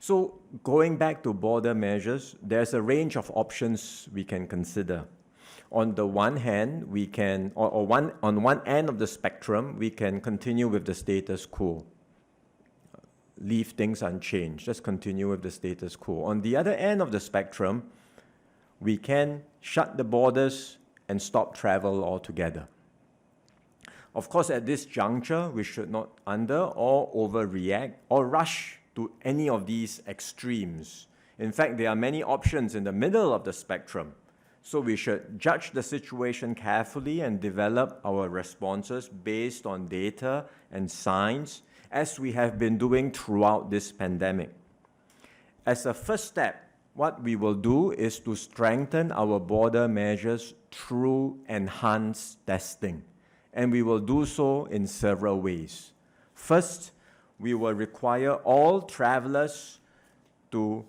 So going back to border measures, there's a range of options we can consider. On the one hand, we can, on one end of the spectrum, we can continue with the status quo. Leave things unchanged, just continue with the status quo. On the other end of the spectrum, we can shut the borders and stop travel altogether. Of course, at this juncture, we should not under or overreact or rush to any of these extremes. In fact, there are many options in the middle of the spectrum. So we should judge the situation carefully and develop our responses based on data and science, as we have been doing throughout this pandemic. As a first step, what we will do is to strengthen our border measures through enhanced testing. And we will do so in several ways. First, we will require all travelers to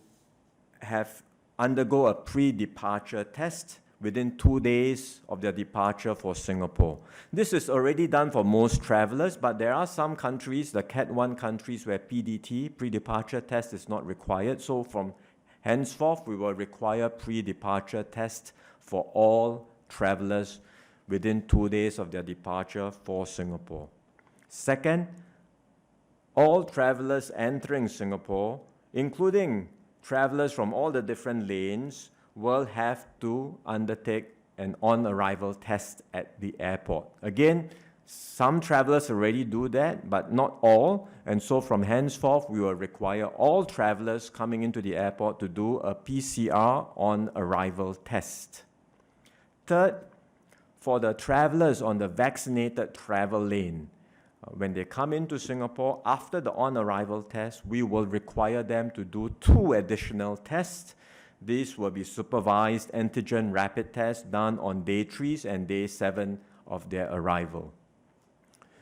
undergo a pre-departure test within 2 days of their departure for Singapore. This is already done for most travelers, but there are some countries, the Cat 1 countries, where PDT, pre-departure test, is not required. So from henceforth, we will require pre-departure tests for all travelers within 2 days of their departure for Singapore. Second, all travelers entering Singapore, including travelers from all the different lanes, will have to undertake an on-arrival test at the airport. Again, some travelers already do that, but not all. And so from henceforth, we will require all travelers coming into the airport to do a PCR on-arrival test. Third, for the travelers on the vaccinated travel lane, when they come into Singapore, after the on-arrival test, we will require them to do 2 additional tests. These will be supervised antigen rapid tests done on day 3 and day 7 of their arrival.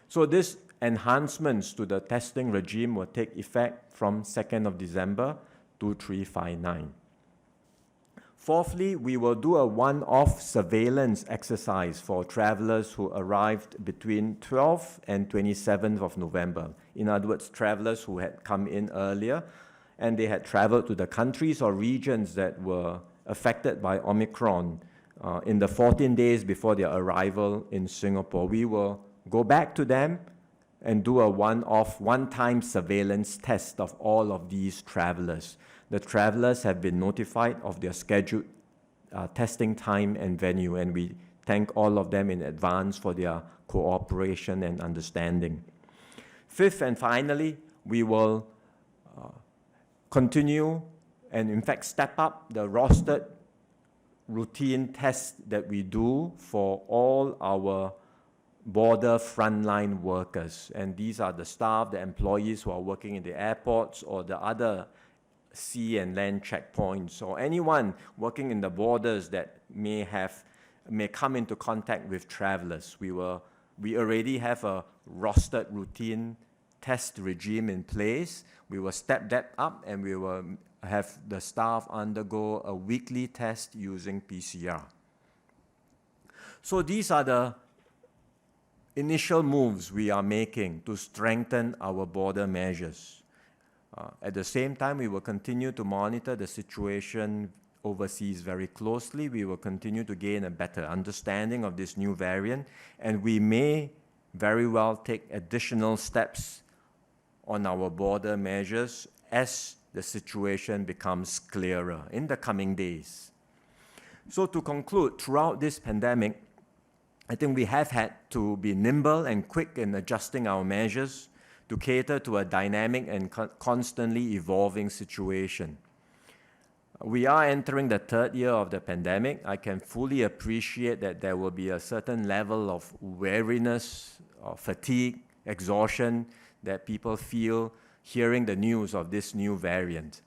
So these enhancements to the testing regime will take effect from 2nd of December 2359. Fourthly, we will do a one-off surveillance exercise for travelers who arrived between 12th and 27th of November. In other words, travelers who had come in earlier and they had traveled to the countries or regions that were affected by Omicron in the 14 days before their arrival in Singapore. We will go back to them and do a one-time surveillance test of all of these travelers. The travelers have been notified of their scheduled testing time and venue, and we thank all of them in advance for their cooperation and understanding. Fifth and finally, we will continue and in fact step up the rostered routine tests that we do for all our border frontline workers. And these are the staff, the employees who are working in the airports or the other sea and land checkpoints, or anyone working in the borders that may come into contact with travelers. We already have a rostered routine test regime in place. We will step that up, and we will have the staff undergo a weekly test using PCR. So these are the initial moves we are making to strengthen our border measures. At the same time, we will continue to monitor the situation overseas very closely. We will continue to gain a better understanding of this new variant, and we may very well take additional steps on our border measures as the situation becomes clearer in the coming days. So to conclude, throughout this pandemic, I think we have had to be nimble and quick in adjusting our measures to cater to a dynamic and constantly evolving situation. We are entering the 3rd year of the pandemic. I can fully appreciate that there will be a certain level of weariness, or fatigue, exhaustion that people feel hearing the news of this new variant.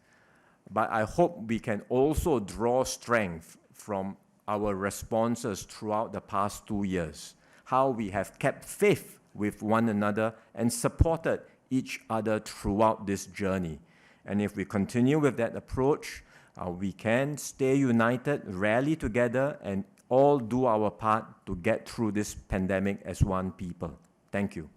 But I hope we can also draw strength from our responses throughout the past 2 years, how we have kept faith with one another and supported each other throughout this journey. And if we continue with that approach, we can stay united, rally together, and all do our part to get through this pandemic as one people. Thank you.